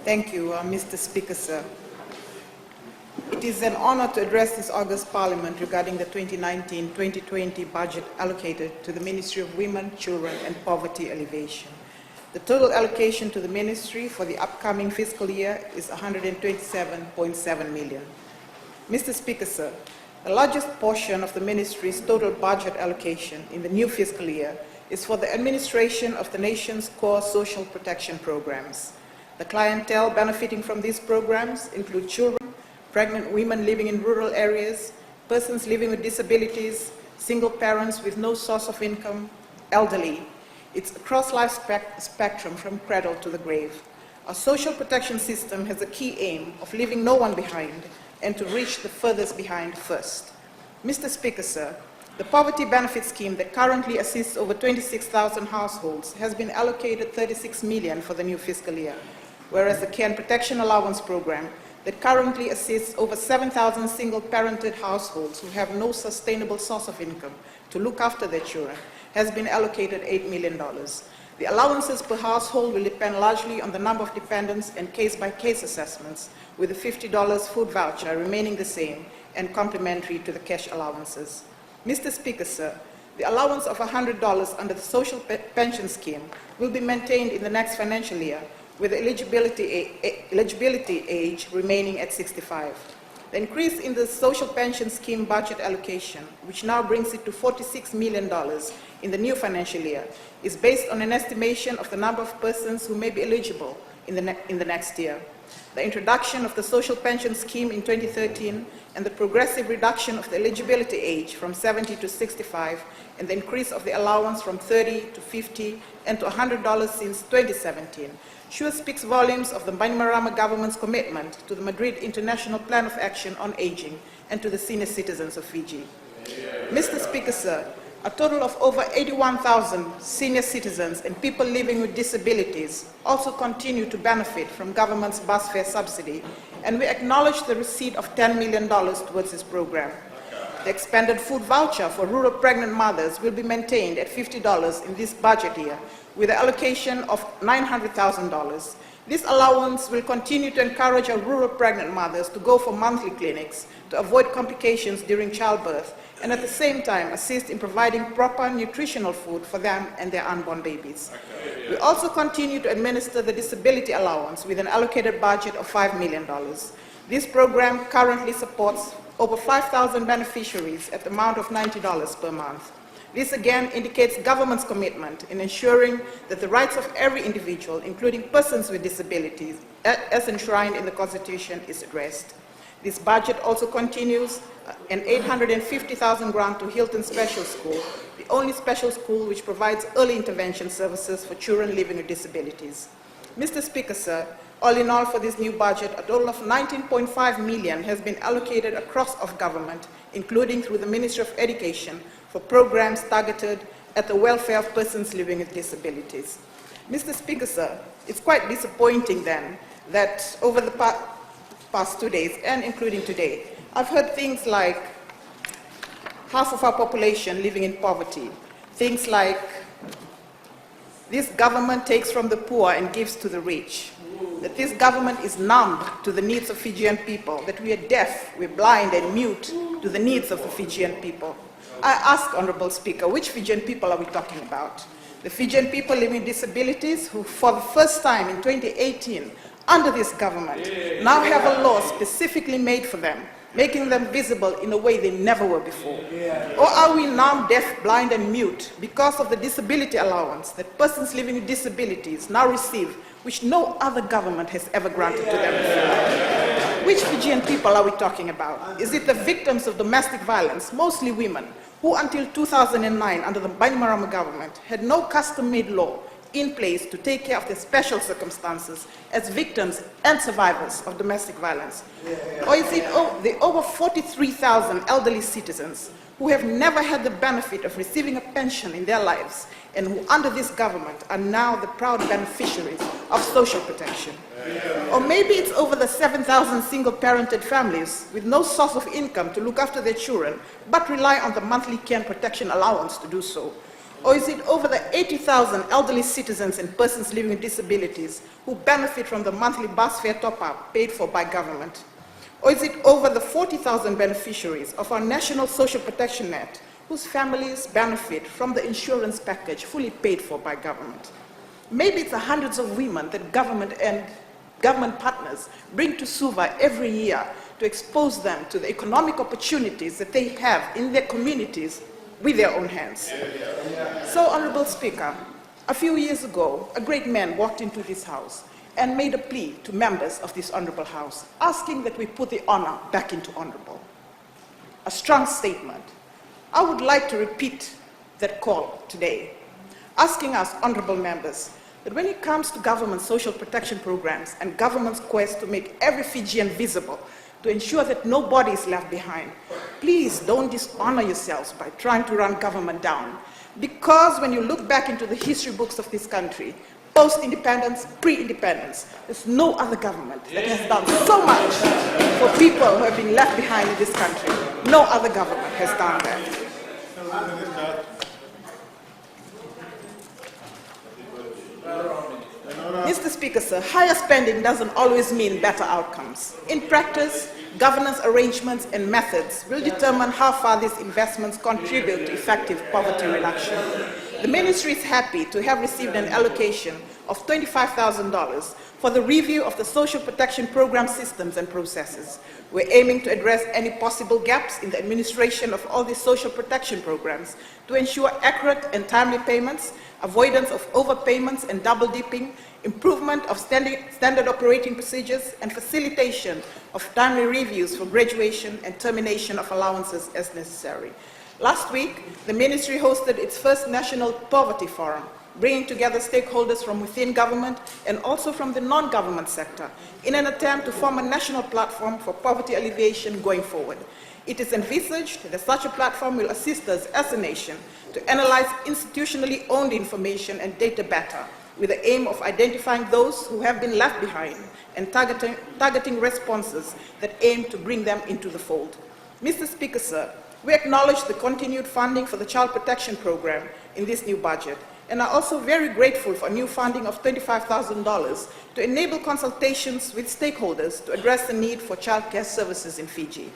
Thank you, Mr. Speaker, sir. It is an honor to address this August Parliament regarding the 2019-2020 budget allocated to the Ministry of Women, Children and Poverty Alleviation. The total allocation to the Ministry for the upcoming fiscal year is 127.7 million. Mr. Speaker, sir, the largest portion of the Ministry's total budget allocation in the new fiscal year is for the administration of the nation's core social protection programs. The clientele benefiting from these programs include children, pregnant women living in rural areas, persons living with disabilities, single parents with no source of income, elderly. It's across life spectrum from cradle to the grave. Our social protection system has a key aim of leaving no one behind and to reach the furthest behind first. Mr. Speaker, sir, the Poverty Benefit Scheme that currently assists over 26,000 households has been allocated 36 million for the new fiscal year, whereas the Care and Protection Allowance Program that currently assists over 7,000 single-parented households who have no sustainable source of income to look after their children has been allocated $8 million. The allowances per household will depend largely on the number of dependents and case-by-case assessments, with the $50 food voucher remaining the same and complementary to the cash allowances. Mr. Speaker, sir, the allowance of $100 under the Social Pension Scheme will be maintained in the next financial year, with the eligibility age remaining at 65. The increase in the Social Pension Scheme budget allocation, which now brings it to $46 million in the new financial year, is based on an estimation of the number of persons who may be eligible in the next year. The introduction of the Social Pension Scheme in 2013 and the progressive reduction of the eligibility age from 70 to 65 and the increase of the allowance from 30 to 50 and to $100 since 2017 sure speaks volumes of the Bainimarama government's commitment to the Madrid International Plan of Action on Aging and to the senior citizens of Fiji. Mr. Speaker, sir, a total of over 81,000 senior citizens and people living with disabilities also continue to benefit from government's bus fare subsidy, and we acknowledge the receipt of $10 million towards this program. The expanded food voucher for rural pregnant mothers will be maintained at $50 in this budget year, with an allocation of $900,000. This allowance will continue to encourage our rural pregnant mothers to go for monthly clinics to avoid complications during childbirth, and at the same time assist in providing proper nutritional food for them and their unborn babies. We also continue to administer the disability allowance with an allocated budget of $5 million. This program currently supports over 5,000 beneficiaries at the amount of $90 per month. This again indicates government's commitment in ensuring that the rights of every individual, including persons with disabilities, as enshrined in the Constitution, is addressed. This budget also continues an $850,000 grant to Hilton Special School, the only special school which provides early intervention services for children living with disabilities. Mr. Speaker, sir, all in all for this new budget, a total of 19.5 million has been allocated across of government, including through the Ministry of Education, for programs targeted at the welfare of persons living with disabilities. Mr. Speaker, sir, it's quite disappointing then that over the past 2 days, and including today, I've heard things like half of our population living in poverty, things like this government takes from the poor and gives to the rich, that this government is numb to the needs of Fijian people, that we are deaf, we're blind and mute to the needs of the Fijian people. I ask, Honorable Speaker, which Fijian people are we talking about? The Fijian people living with disabilities who, for the first time in 2018, under this government, now have a law specifically made for them, making them visible in a way they never were before? Or are we numb, deaf, blind and mute because of the disability allowance that persons living with disabilities now receive, which no other government has ever granted to them before? Which Fijian people are we talking about? Is it the victims of domestic violence, mostly women, who until 2009, under the Bainimarama government, had no custom-made law in place to take care of their special circumstances as victims and survivors of domestic violence? Or is it the over 43,000 elderly citizens who have never had the benefit of receiving a pension in their lives and who under this government are now the proud beneficiaries of social protection? Or maybe it's over the 7,000 single-parented families with no source of income to look after their children but rely on the monthly care and protection allowance to do so. Or is it over the 80,000 elderly citizens and persons living with disabilities who benefit from the monthly bus fare top-up paid for by government? Or is it over the 40,000 beneficiaries of our national social protection net whose families benefit from the insurance package fully paid for by government? Maybe it's the hundreds of women that government and government partners bring to Suva every year to expose them to the economic opportunities that they have in their communities with their own hands. So, Honorable Speaker, a few years ago, a great man walked into this House and made a plea to members of this Honorable House, asking that we put the honor back into honorable. A strong statement. I would like to repeat that call today, asking us, honorable members, that when it comes to government social protection programs and government's quest to make every Fijian visible, to ensure that nobody is left behind, please don't dishonor yourselves by trying to run government down. Because when you look back into the history books of this country, post-independence, pre-independence, there's no other government that has done so much for people who have been left behind in this country. No other government has done that. Mr. Speaker, sir, higher spending doesn't always mean better outcomes. In practice, governance arrangements and methods will determine how far these investments contribute to effective poverty reduction. The Ministry is happy to have received an allocation of $25,000 for the review of the social protection program systems and processes. We're aiming to address any possible gaps in the administration of all these social protection programs to ensure accurate and timely payments, avoidance of overpayments and double dipping, improvement of standard operating procedures, and facilitation of timely reviews for graduation and termination of allowances as necessary. Last week, the Ministry hosted its first National Poverty Forum, bringing together stakeholders from within government and also from the non-government sector in an attempt to form a national platform for poverty alleviation going forward. It is envisaged that such a platform will assist us as a nation to analyze institutionally owned information and data better, with the aim of identifying those who have been left behind and targeting responses that aim to bring them into the fold. Mr. Speaker, sir, we acknowledge the continued funding for the Child Protection Program in this new budget, and are also very grateful for new funding of $25,000 to enable consultations with stakeholders to address the need for childcare services in Fiji.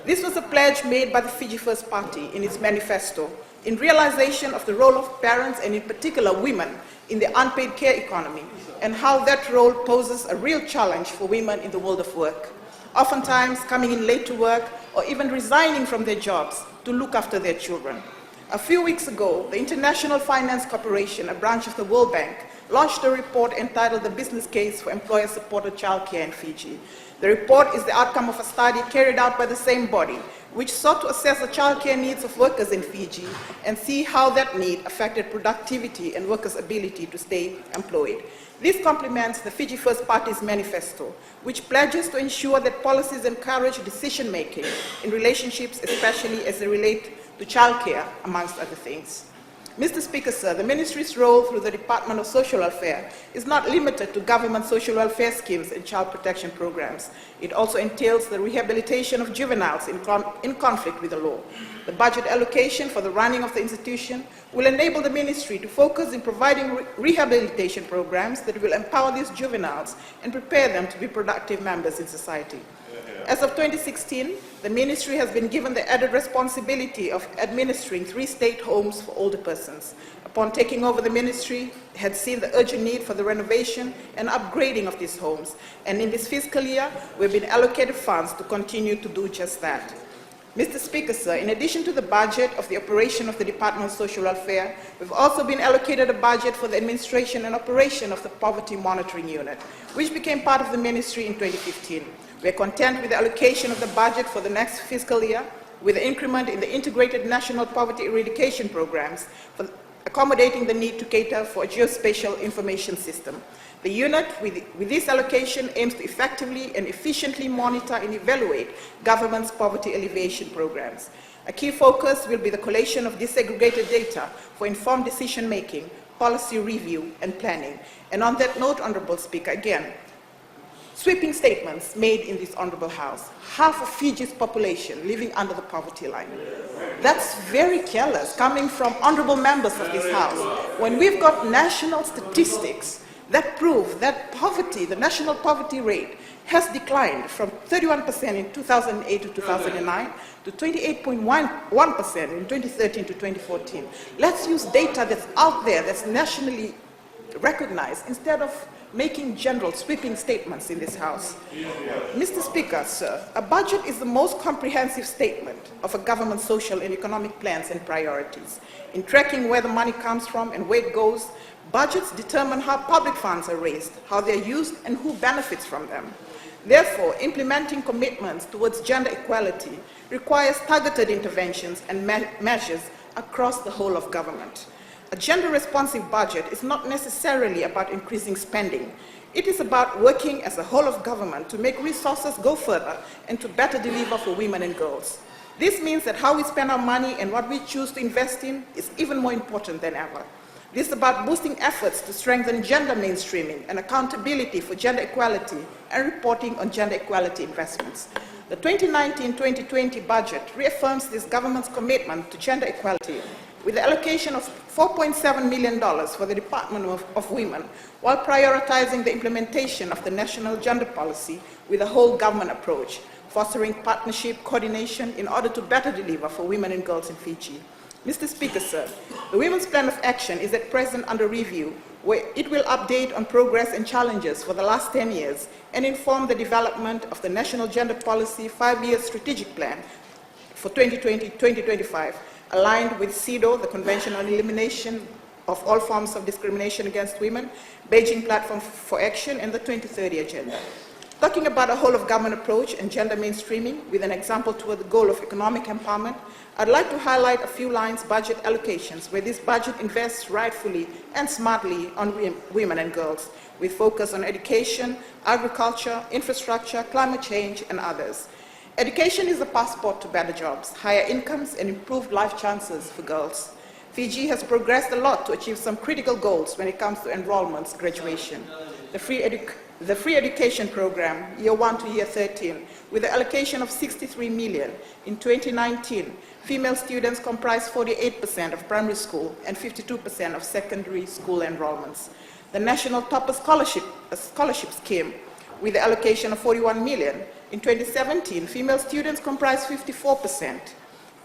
This was a pledge made by the Fiji First Party in its manifesto in realization of the role of parents, and in particular women, in the unpaid care economy, and how that role poses a real challenge for women in the world of work, oftentimes coming in late to work or even resigning from their jobs to look after their children. A few weeks ago, the International Finance Corporation, a branch of the World Bank, launched a report entitled The Business Case for Employer-Supported Childcare in Fiji. The report is the outcome of a study carried out by the same body, which sought to assess the childcare needs of workers in Fiji and see how that need affected productivity and workers' ability to stay employed. This complements the Fiji First Party's manifesto, which pledges to ensure that policies encourage decision-making in relationships, especially as they relate to childcare, amongst other things. Mr. Speaker, sir, the Ministry's role through the Department of Social Welfare is not limited to government social welfare schemes and child protection programs. It also entails the rehabilitation of juveniles in conflict with the law. The budget allocation for the running of the institution will enable the Ministry to focus in providing rehabilitation programs that will empower these juveniles and prepare them to be productive members in society. As of 2016, the Ministry has been given the added responsibility of administering 3 state homes for older persons. Upon taking over the Ministry, it had seen the urgent need for the renovation and upgrading of these homes, and in this fiscal year, we've been allocated funds to continue to do just that. Mr. Speaker, sir, in addition to the budget of the operation of the Department of Social Welfare, we've also been allocated a budget for the administration and operation of the Poverty Monitoring Unit, which became part of the Ministry in 2015. We are content with the allocation of the budget for the next fiscal year, with the increment in the integrated national poverty eradication programs, for accommodating the need to cater for a geospatial information system. The unit, with this allocation, aims to effectively and efficiently monitor and evaluate government's poverty alleviation programs. A key focus will be the collation of disaggregated data for informed decision-making, policy review, and planning. And on that note, Honorable Speaker, again, Sweeping statements made in this honorable house. Half of Fiji's population living under the poverty line. That's very careless coming from honorable members of this house. When we've got national statistics that prove that poverty, the national poverty rate, has declined from 31% in 2008 to 2009 to 28.1% in 2013 to 2014. Let's use data that's out there, that's nationally recognized, instead of making general sweeping statements in this house. Mr. Speaker, sir, a budget is the most comprehensive statement of a government's social and economic plans and priorities. In tracking where the money comes from and where it goes, budgets determine how public funds are raised, how they're used, and who benefits from them. Therefore, implementing commitments towards gender equality requires targeted interventions and measures across the whole of government. A gender-responsive budget is not necessarily about increasing spending. It is about working as a whole of government to make resources go further and to better deliver for women and girls. This means that how we spend our money and what we choose to invest in is even more important than ever. This is about boosting efforts to strengthen gender mainstreaming and accountability for gender equality and reporting on gender equality investments. The 2019-2020 budget reaffirms this government's commitment to gender equality with the allocation of $4.7 million for the Department of Women, while prioritizing the implementation of the national gender policy with a whole government approach, fostering partnership coordination in order to better deliver for women and girls in Fiji. Mr. Speaker, sir, the Women's Plan of Action is at present under review, where it will update on progress and challenges for the last 10 years and inform the development of the National Gender Policy 5-year strategic plan for 2020-2025, aligned with CEDAW, the Convention on Elimination of All Forms of Discrimination Against Women, Beijing Platform for Action, and the 2030 Agenda. Talking about a whole-of-government approach and gender mainstreaming with an example toward the goal of economic empowerment, I'd like to highlight a few lines budget allocations where this budget invests rightfully and smartly on women and girls, with focus on education, agriculture, infrastructure, climate change, and others. Education is the passport to better jobs, higher incomes, and improved life chances for girls. Fiji has progressed a lot to achieve some critical goals when it comes to enrollments, graduation. The free education program, year 1 to year 13, with the allocation of $63 million. In 2019, female students comprised 48% of primary school and 52% of secondary school enrollments. The National Topper Scholarship Scheme, with the allocation of $41 million. In 2017, female students comprised 54%.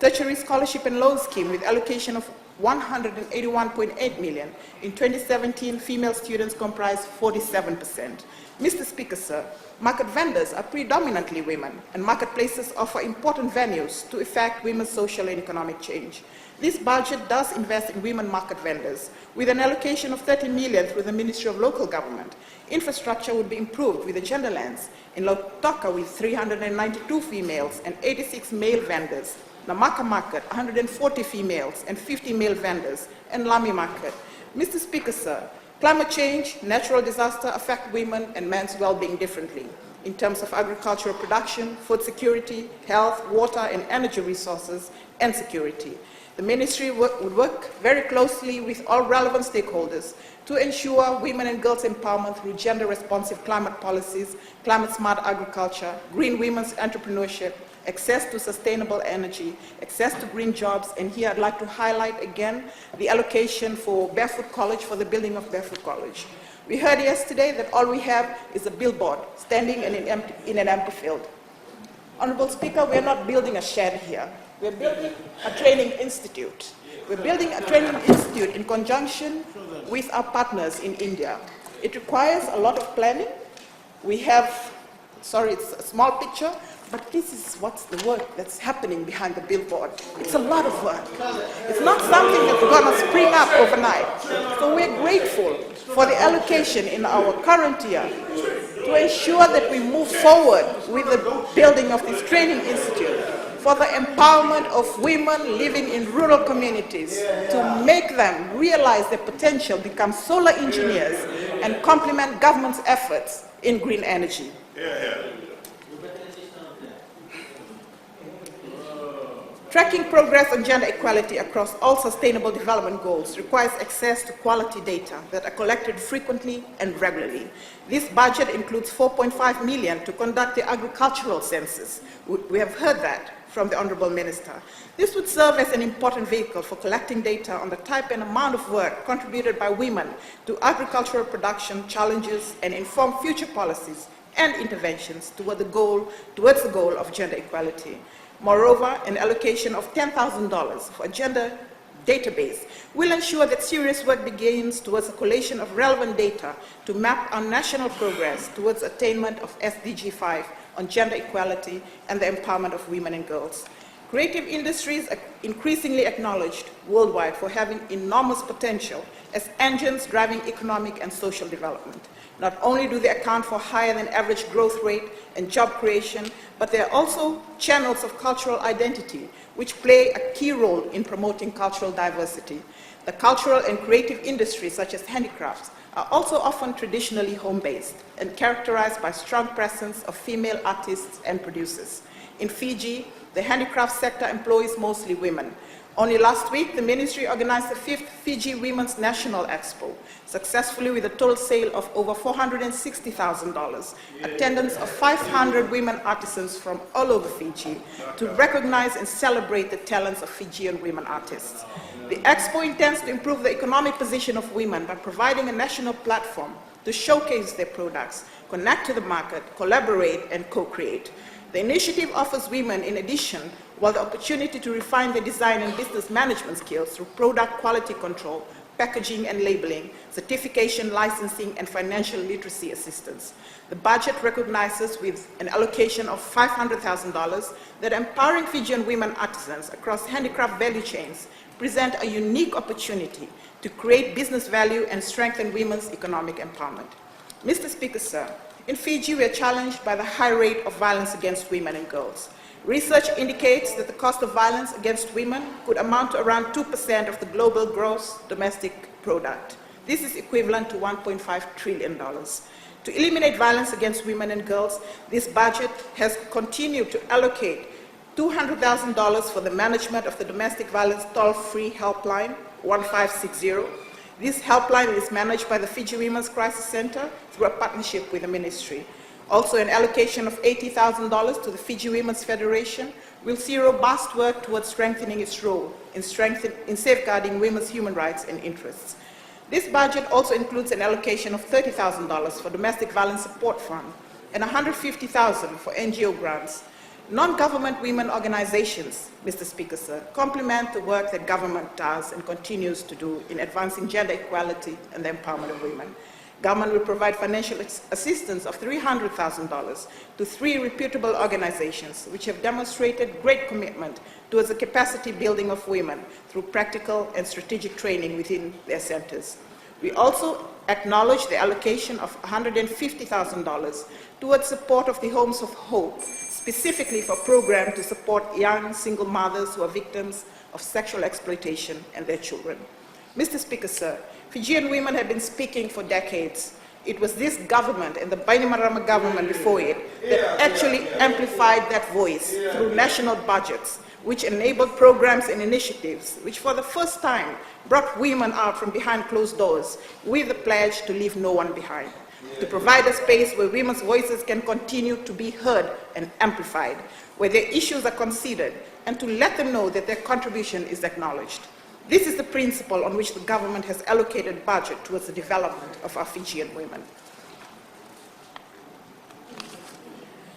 Tertiary Scholarship and Loan Scheme with allocation of $181.8 million. In 2017, female students comprised 47%. Mr. Speaker, sir, market vendors are predominantly women, and marketplaces offer important venues to effect women's social and economic change. This budget does invest in women market vendors, with an allocation of $30 million through the Ministry of Local Government. Infrastructure would be improved with the gender lens. In Lautoka, with 392 females and 86 male vendors. Namaka Market, 140 females and 50 male vendors. And Lami Market. Mr. Speaker, sir, climate change, natural disaster affect women and men's well-being differently in terms of agricultural production, food security, health, water and energy resources, and security. The ministry would work very closely with all relevant stakeholders to ensure women and girls' empowerment through gender-responsive climate policies, climate-smart agriculture, green women's entrepreneurship, access to sustainable energy, access to green jobs, and here I'd like to highlight again the allocation for Barefoot College, for the building of Barefoot College. We heard yesterday that all we have is a billboard standing in an empty field. Honorable Speaker, we are not building a shed here. We're building a training institute. We're building a training institute in conjunction with our partners in India. It requires a lot of planning. We have, sorry, it's a small picture, but this is what's the work that's happening behind the billboard. It's a lot of work. It's not something that's going to spring up overnight. So we're grateful for the allocation in our current year to ensure that we move forward with the building of this training institute for the empowerment of women living in rural communities, to make them realize their potential, become solar engineers, and complement government's efforts in green energy. Tracking progress on gender equality across all sustainable development goals requires access to quality data that are collected frequently and regularly. This budget includes $4.5 million to conduct the agricultural census. We have heard that from the Honorable Minister. This would serve as an important vehicle for collecting data on the type and amount of work contributed by women to agricultural production challenges and inform future policies and interventions toward the goal of gender equality. Moreover, an allocation of $10,000 for a gender database will ensure that serious work begins towards a collation of relevant data to map our national progress towards attainment of SDG 5 on gender equality and the empowerment of women and girls. Creative industries are increasingly acknowledged worldwide for having enormous potential as engines driving economic and social development. Not only do they account for higher than average growth rate and job creation, but they are also channels of cultural identity, which play a key role in promoting cultural diversity. The cultural and creative industries, such as handicrafts, are also often traditionally home-based and characterized by strong presence of female artists and producers. In Fiji, the handicraft sector employs mostly women. Only last week, the ministry organized the 5th Fiji Women's National Expo, successfully with a total sale of over $460,000, attendance of 500 women artisans from all over Fiji to recognize and celebrate the talents of Fijian women artists. The expo intends to improve the economic position of women by providing a national platform to showcase their products, connect to the market, collaborate, and co-create. The initiative offers women, in addition, the opportunity to refine their design and business management skills through product quality control, packaging and labeling, certification, licensing, and financial literacy assistance. The budget recognizes with an allocation of $500,000 that empowering Fijian women artisans across handicraft value chains present a unique opportunity to create business value and strengthen women's economic empowerment. Mr. Speaker, sir, in Fiji, we are challenged by the high rate of violence against women and girls. Research indicates that the cost of violence against women could amount to around 2% of the global gross domestic product. This is equivalent to $1.5 trillion. To eliminate violence against women and girls, this budget has continued to allocate $200,000 for the management of the domestic violence toll-free helpline 1560. This helpline is managed by the Fiji Women's Crisis Center through a partnership with the ministry. Also, an allocation of $80,000 to the Fiji Women's Federation will see robust work towards strengthening its role in safeguarding women's human rights and interests. This budget also includes an allocation of $30,000 for Domestic Violence Support Fund and $150,000 for NGO grants. Non-government women organizations, Mr. Speaker, sir, complement the work that government does and continues to do in advancing gender equality and the empowerment of women. Government will provide financial assistance of $300,000 to 3 reputable organizations which have demonstrated great commitment towards the capacity building of women through practical and strategic training within their centers. We also acknowledge the allocation of $150,000 towards support of the Homes of Hope, specifically for programs to support young single mothers who are victims of sexual exploitation and their children. Mr. Speaker, sir, Fijian women have been speaking for decades. It was this government and the Bainimarama government before it that actually amplified that voice through national budgets, which enabled programs and initiatives which for the first time brought women out from behind closed doors with the pledge to leave no one behind, to provide a space where women's voices can continue to be heard and amplified, where their issues are considered, and to let them know that their contribution is acknowledged. This is the principle on which the government has allocated budget towards the development of our Fijian women.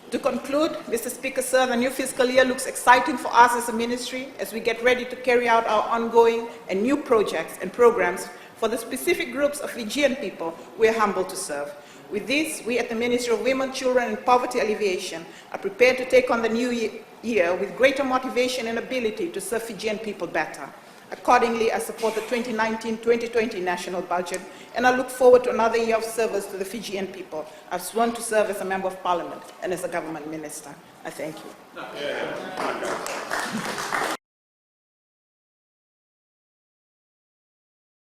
To conclude, Mr. Speaker, sir, the new fiscal year looks exciting for us as a ministry as we get ready to carry out our ongoing and new projects and programs for the specific groups of Fijian people we are humbled to serve. With this, we at the Ministry of Women, Children and Poverty Alleviation are prepared to take on the new year with greater motivation and ability to serve Fijian people better. Accordingly, I support the 2019-2020 national budget, and I look forward to another year of service to the Fijian people. I've sworn to serve as a Member of Parliament and as a government minister. I thank you.